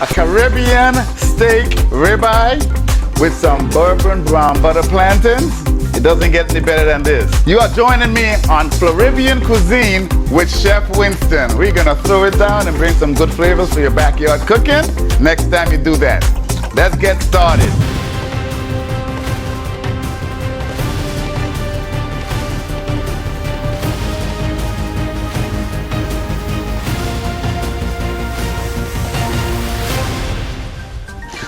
A Caribbean steak ribeye with some bourbon brown butter plantains. It doesn't get any better than this. You are joining me on Floribbean cuisine with Chef Winston. We're gonna throw it down and bring some good flavors for your backyard cooking next time you do that. Let's get started.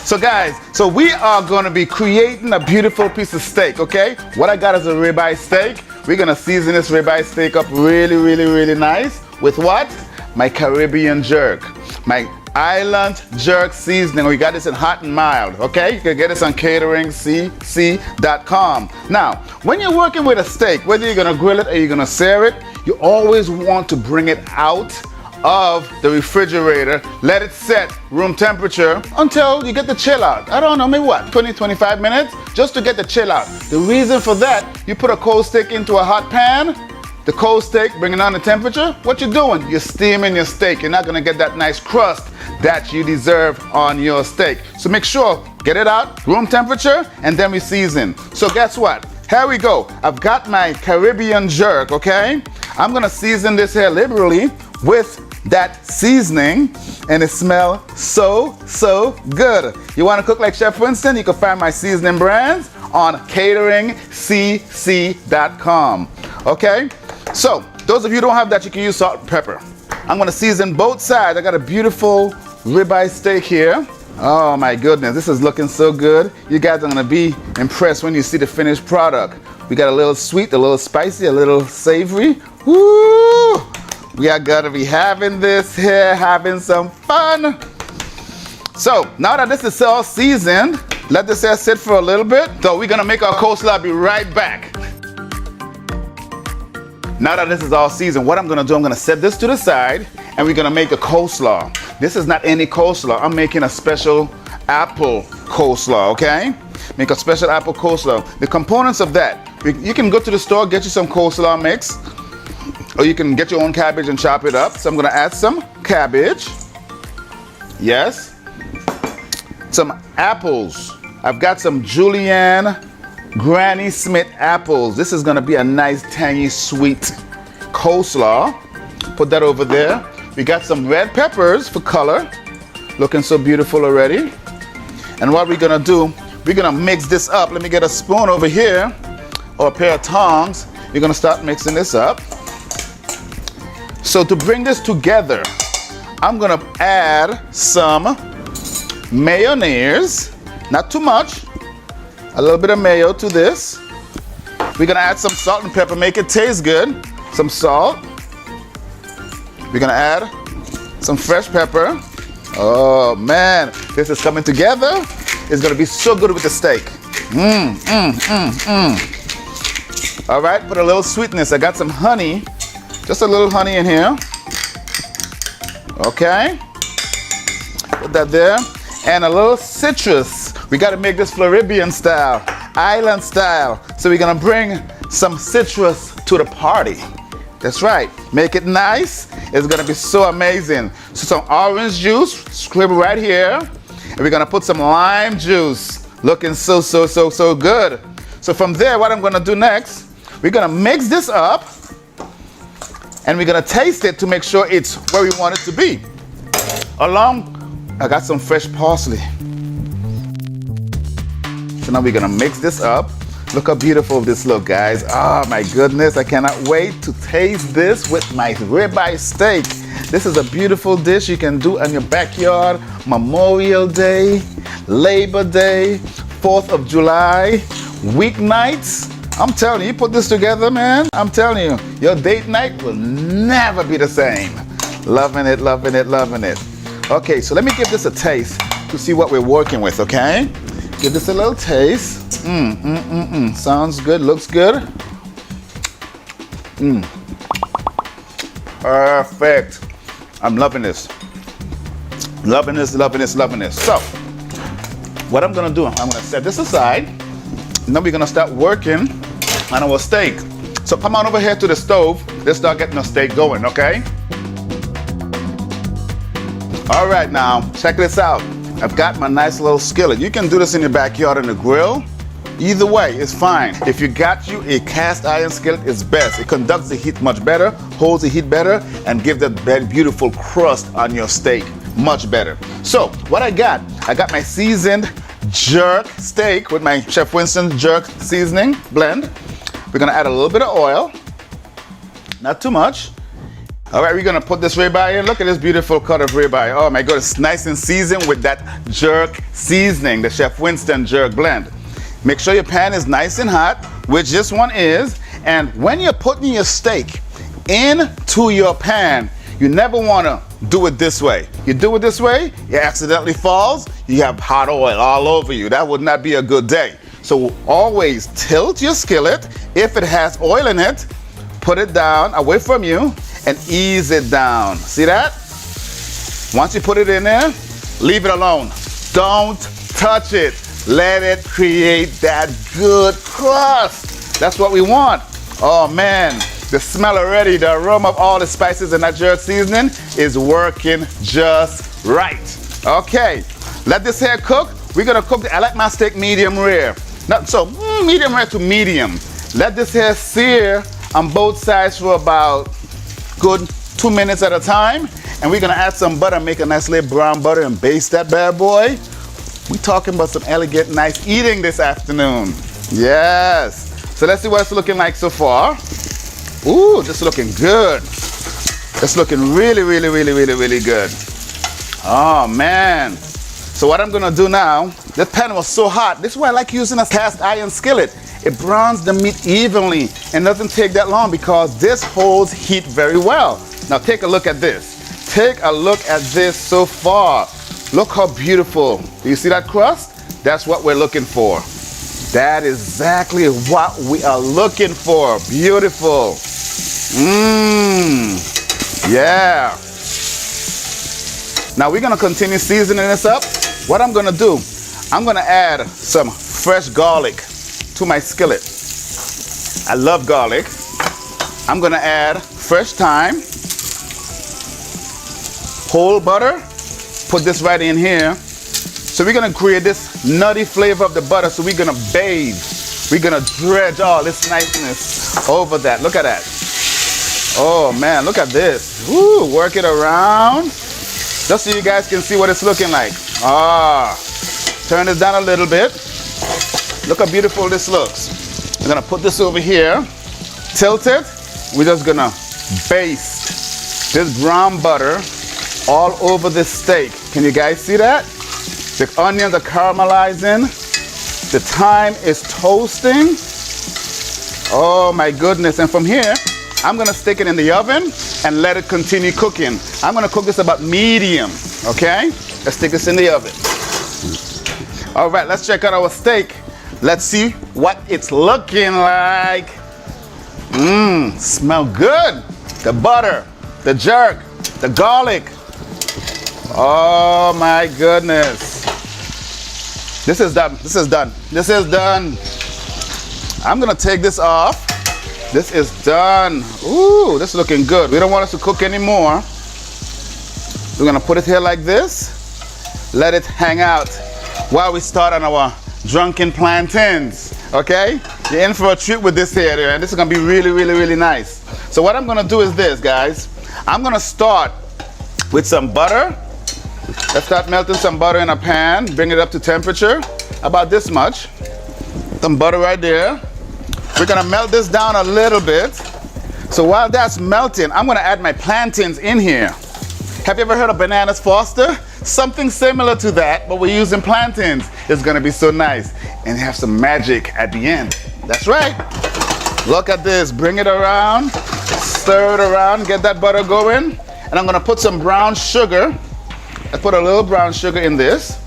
So guys, we are gonna be creating a beautiful piece of steak, okay? What I got is a ribeye steak. We're gonna season this ribeye steak up really nice with what? My Caribbean jerk. My island jerk seasoning. We got this in hot and mild, okay? You can get this on cateringcc.com. Now, when you're working with a steak, whether you're gonna grill it or you're gonna sear it, you always want to bring it out of the refrigerator, let it set room temperature until you get the chill out. I don't know, maybe what, 20-25 minutes just to get the chill out. The reason for that, you put a cold steak into a hot pan, the cold steak bringing down the temperature, what you're doing? You're steaming your steak. You're not gonna get that nice crust that you deserve on your steak. So make sure, get it out, room temperature, and then we season. So guess what? Here we go. I've got my Caribbean jerk, okay? I'm gonna season this here liberally with that seasoning, and it smells so good. You want to cook like Chef Winston? You can find my seasoning brands on cateringcc.com. Okay, so those of you who don't have that, you can use salt and pepper. I'm going to season both sides. I got a beautiful ribeye steak here. Oh my goodness, this is looking so good. You guys are going to be impressed when you see the finished product. We got a little sweet, a little spicy, a little savory. Woo! We are gonna be having this here, having some fun. So now that this is all seasoned, let this here sit for a little bit. So we're gonna make our coleslaw. I'll be right back. Now that this is all seasoned, what I'm gonna do, I'm gonna set this to the side and we're gonna make a coleslaw. This is not any coleslaw. I'm making a special apple coleslaw, okay? Make a special apple coleslaw. The components of that, you can go to the store, get you some coleslaw mix, or you can get your own cabbage and chop it up. So I'm gonna add some cabbage. Yes. Some apples. I've got some Julienne Granny Smith apples. This is gonna be a nice, tangy, sweet coleslaw. Put that over there. We got some red peppers for color. Looking so beautiful already. And what we're gonna do, we're gonna mix this up. Let me get a spoon over here, or a pair of tongs. We're gonna start mixing this up. So to bring this together, I'm gonna add some mayonnaise, not too much, a little bit of mayo to this. We're gonna add some salt and pepper, make it taste good. Some salt. We're gonna add some fresh pepper. Oh man, this is coming together. It's gonna be so good with the steak. All right, put a little sweetness. I got some honey. Just a little honey in here. Okay. Put that there. And a little citrus. We got to make this Floribbean style, island style. So we're going to bring some citrus to the party. That's right. Make it nice. It's going to be so amazing. So some orange juice, scribble right here. And we're going to put some lime juice. Looking so good. So from there, what I'm going to do next, we're going to mix this up. And we're gonna taste it to make sure it's where we want it to be. I got some fresh parsley. So now we're gonna mix this up. Look how beautiful this looks, guys. Oh my goodness, I cannot wait to taste this with my ribeye steak. This is a beautiful dish you can do in your backyard. Memorial Day, Labor Day, 4th of July, weeknights. I'm telling you, you put this together, man, I'm telling you, your date night will never be the same. Loving it. Okay, so let me give this a taste to see what we're working with, okay? Give this a little taste. Sounds good, looks good. Perfect. I'm loving this. Loving this. So, what I'm gonna do, I'm gonna set this aside. Now we're gonna start working on our steak. So come on over here to the stove. Let's start getting our steak going, okay? All right, now, check this out. I've got my nice little skillet. You can do this in your backyard on the grill. Either way, it's fine. If you got you a cast iron skillet, it's best. It conducts the heat much better, holds the heat better, and gives that beautiful crust on your steak much better. So, what I got my seasoned jerk steak with my Chef Winston jerk seasoning blend. We're gonna add a little bit of oil, not too much. All right, we're gonna put this ribeye in. Look at this beautiful cut of ribeye. Oh my goodness, nice and seasoned with that jerk seasoning, the Chef Winston jerk blend. Make sure your pan is nice and hot, which this one is. And when you're putting your steak into your pan, you never wanna do it this way. You do it this way, it accidentally falls, you have hot oil all over you. That would not be a good day. So always tilt your skillet. If it has oil in it, put it down away from you and ease it down. See that? Once you put it in there, leave it alone. Don't touch it. Let it create that good crust. That's what we want. Oh man, the smell already, the aroma of all the spices and that jerk seasoning is working just right. Okay, let this here cook. We're gonna cook, I like my steak medium rare. Not so, medium rare to medium. Let this here sear on both sides for about good 2 minutes at a time. And we're gonna add some butter, make a nice little brown butter and baste that bad boy. We talking about some elegant, nice eating this afternoon. Yes. So let's see what it's looking like so far. Ooh, this is looking good. It's looking really, really, really, really, really good. Oh man. So what I'm gonna do now, this pan was so hot. This is why I like using a cast iron skillet. It browns the meat evenly and doesn't take that long because this holds heat very well. Now take a look at this. Take a look at this so far. Look how beautiful. Do you see that crust? That's what we're looking for. That is exactly what we are looking for. Beautiful. Yeah. Now we're gonna continue seasoning this up. What I'm gonna do, I'm gonna add some fresh garlic to my skillet. I love garlic. I'm gonna add fresh thyme, whole butter. Put this right in here. So we're gonna create this nutty flavor of the butter. So we're gonna bathe. We're gonna dredge all this niceness over that. Look at that. Oh man, look at this. Woo, work it around. Just so you guys can see what it's looking like. Turn this down a little bit. Look how beautiful this looks. We're gonna put this over here. Tilt it. We're just gonna baste this brown butter all over this steak. Can you guys see that? The onions are caramelizing. The thyme is toasting. Oh my goodness. And from here, I'm gonna stick it in the oven and let it continue cooking. I'm gonna cook this about medium, okay? Let's stick this in the oven. All right, let's check out our steak. Let's see what it's looking like. Smell good. The butter, the jerk, the garlic. Oh my goodness. This is done. This is done. This is done. I'm gonna take this off. This is done. Ooh, this is looking good. We don't want us to cook anymore. We're gonna put it here like this. Let it hang out while we start on our Drunken Plantains. Okay? You're in for a treat with this here, and this is gonna be really, really, really nice. So what I'm gonna do is this, guys. I'm gonna start with some butter. Let's start melting some butter in a pan. Bring it up to temperature, about this much. Some butter right there. We're gonna melt this down a little bit. So while that's melting, I'm gonna add my plantains in here. Have you ever heard of bananas Foster? Something similar to that, but we're using plantains. It's gonna be so nice. And have some magic at the end. That's right. Look at this, bring it around, stir it around, get that butter going. And I'm gonna put some brown sugar. I put a little brown sugar in this.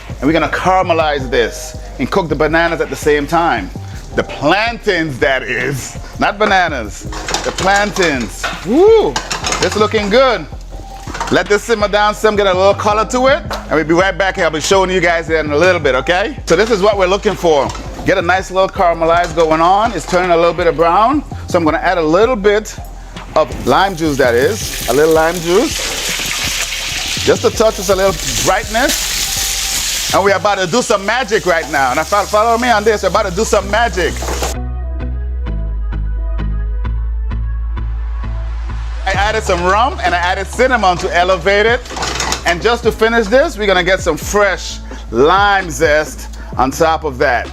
And we're gonna caramelize this and cook the bananas at the same time. The plantains, that is, not bananas. The plantains. Woo, it's looking good. Let this simmer down some, get a little color to it, and we'll be right back here. I'll be showing you guys that in a little bit, okay? So this is what we're looking for. Get a nice little caramelize going on. It's turning a little bit of brown. So I'm gonna add a little bit of lime juice, that is, a little lime juice. Just to touch us a little brightness. And we're about to do some magic right now. Now follow me on this. We're about to do some magic. I added some rum and I added cinnamon to elevate it. And just to finish this, we're gonna get some fresh lime zest on top of that.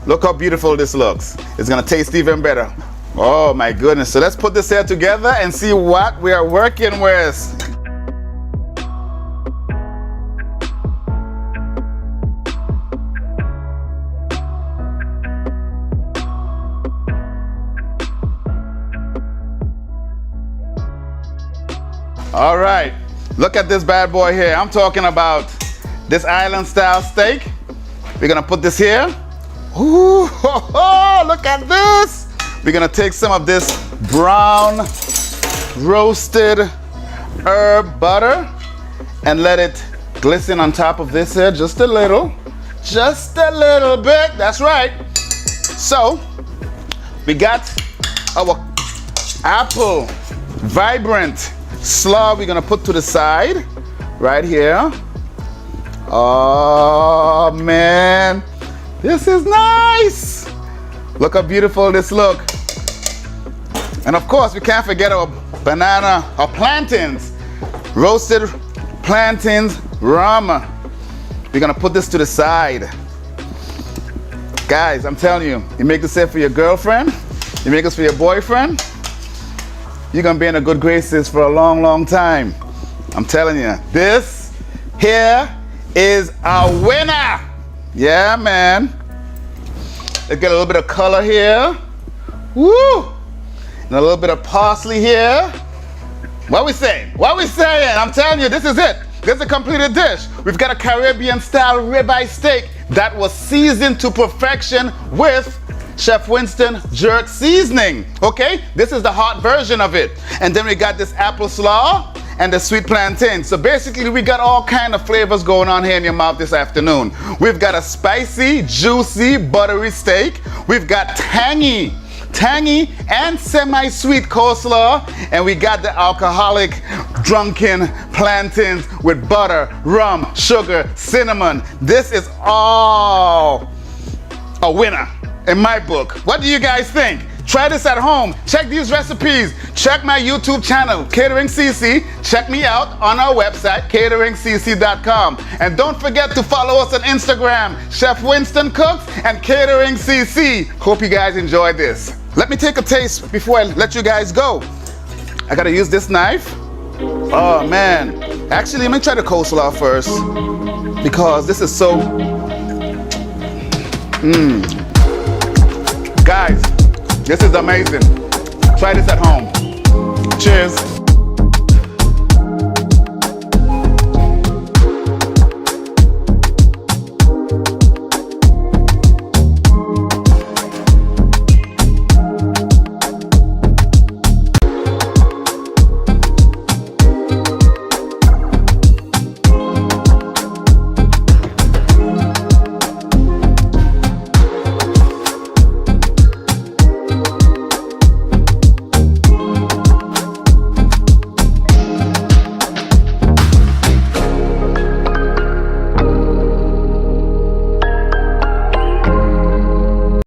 Look how beautiful this looks. It's gonna taste even better. Oh my goodness. So let's put this here together and see what we are working with. All right, look at this bad boy here. I'm talking about this island style steak. We're gonna put this here. Ooh, ho, ho, look at this. We're gonna take some of this brown roasted herb butter and let it glisten on top of this here just a little bit. That's right. So we got our apple vibrant slaw we're gonna put to the side right here. Oh man, this is nice. Look how beautiful this look. And of course we can't forget our banana, our plantains, roasted plantains rum. We're gonna put this to the side. Guys, I'm telling you, you make this here for your girlfriend, you make this for your boyfriend, you're gonna be in a good graces for a long, long time. I'm telling you, this here is a winner. Yeah, man. Let's get a little bit of color here. Woo! And a little bit of parsley here. What we saying? What we saying? I'm telling you, this is it. This is a completed dish. We've got a Caribbean style ribeye steak that was seasoned to perfection with Chef Winston jerk seasoning, okay? This is the hot version of it. And then we got this apple slaw and the sweet plantain. So basically we got all kind of flavors going on here in your mouth this afternoon. We've got a spicy, juicy, buttery steak. We've got tangy and semi-sweet coleslaw. And we got the alcoholic drunken plantains with butter, rum, sugar, cinnamon. This is all a winner in my book. What do you guys think? Try this at home. Check these recipes. Check my YouTube channel, Catering CC. Check me out on our website, cateringcc.com. And don't forget to follow us on Instagram, Chef Winston Cooks and Catering CC. Hope you guys enjoyed this. Let me take a taste before I let you guys go. I gotta use this knife. Oh man. Actually, let me try the coleslaw first because this is so, Guys, this is amazing. Try this at home. Cheers.